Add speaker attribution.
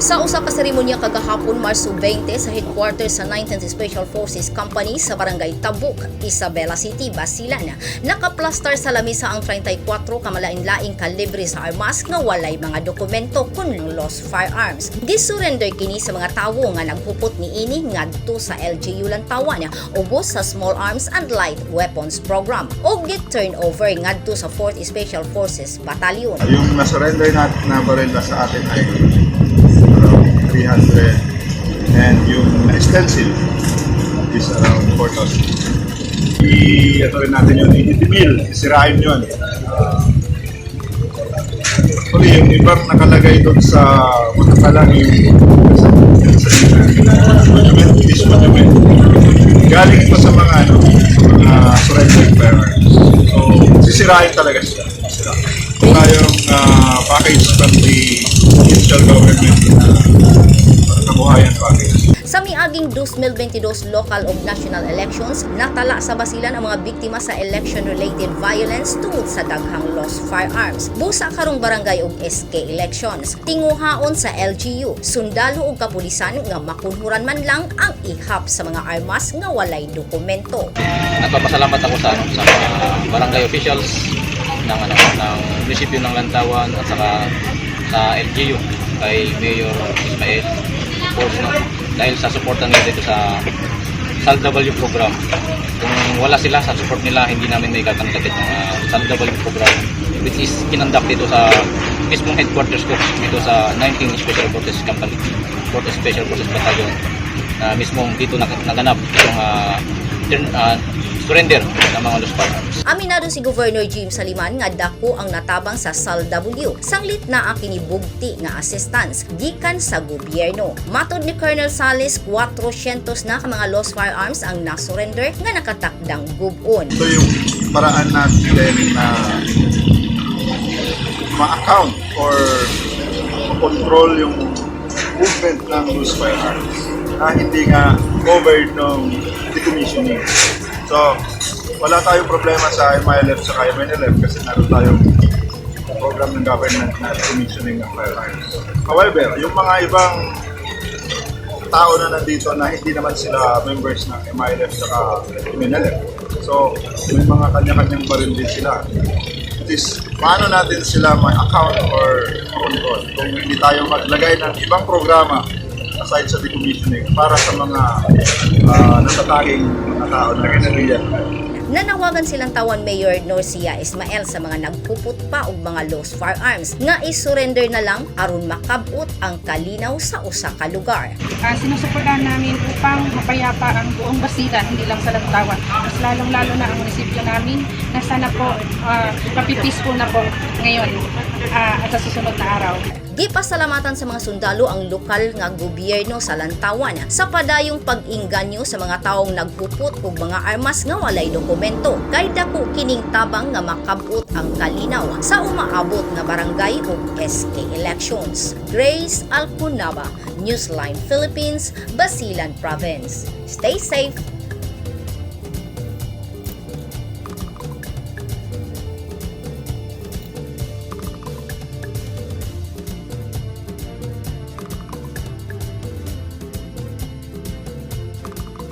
Speaker 1: Sa usa ka seremonya kagahapon Marso 20 sa headquarters sa 19th Special Forces Company sa Barangay Tabuk, Isabela City, Basilan, nakaplastar sa lamisa ang 34 ka malain-laing kalibre sa armas nga walay mga dokumento kun lost firearms. Gisurrender kini sa mga tawo nga nagpupot niini ngadto sa LGU Lantawan ubos sa Small Arms and Light Weapons Program o gi-turn over ngadto sa 4th Special Forces Battalion.
Speaker 2: Yung na-surrender na baril na sa atin ay around 300 and yung stencil is around 4,000. Ito rin natin yun, i-demil, isirain yun. Actually, yung ibang nakalagay doon sa matakalang yung monument, galing ito sa mga surrender firearms. So, sisirain talaga sila. Tayong package from the provincial government kabuhayan package.
Speaker 1: Sa miaging 2022 local ug national elections, natala sa Basilan ang mga biktima sa election-related violence tungod sa daghang lost firearms. Busa karong barangay ug SK elections, tinguhaon sa LGU, sundalo ug kapulisan nga makunhuran man lang ang ihap sa mga armas nga walay dokumento.
Speaker 3: Nagpapasalamat ako sa mga barangay officials ng munisipyo ng Lantawan at saka sa LGU kay Mayor Ismael dahil sa suporta nila dito sa SALW program. Kung wala sila sa support nila, hindi namin may kakandatit ng SALW program which is kinandak dito sa mismong headquarters ko dito sa 19 Special Forces Company, 4th Special Forces Battalion na mismong dito naganap itong surrender ng mga lost firearms.
Speaker 1: Aminado si Governor Jim Saliman nga dako ang natabang sa SALW. Sanglit na ang kinibugti nga assistance gikan sa gobyerno. Matod ni Colonel Salis, 400 na ka mga lost firearms ang nasurrender nga nakatakdang gubon.
Speaker 2: Ito yung paraan natin na ma-account or control yung movement ng lost firearms na hindi nga covered ng decommissioning. So, wala tayong problema sa MILF sa MNLF kasi naroon tayong program ng government na decommissioning ng firearms. However, yung mga ibang tao na nandito na hindi naman sila members ng MILF sa MNLF. So, may mga kanya-kanyang baril din sila. It is, paano natin sila may account or control kung hindi tayo maglagay ng ibang programa aside sa decommissioning para sa mga natataging mga tao na kinaliyan.
Speaker 1: Nanawagan silang tawan Mayor Norcia Ismael sa mga nagpuput pa og mga lost firearms nga isurrender na lang aron makabot ang kalinaw sa usa ka lugar.
Speaker 4: Sinusuportahan namin upang mapayapa ang buong Basilan, hindi lang sa Lantawan. Mas lalong-lalo na ang munisipyo namin na sana po mapipeaceful na po ngayon at sa susunod na araw.
Speaker 1: Gipasalamatan sa mga sundalo ang lokal nga gobyerno sa Lantawan sa padayong pag-inganyo sa mga taong nagpuput og mga armas nga walay dokumento. Kay dako kining tabang nga makabot ang kalinaw sa umaabot nga barangay ug SK elections. Grace Alcunaba, Newsline Philippines, Basilan Province. Stay safe.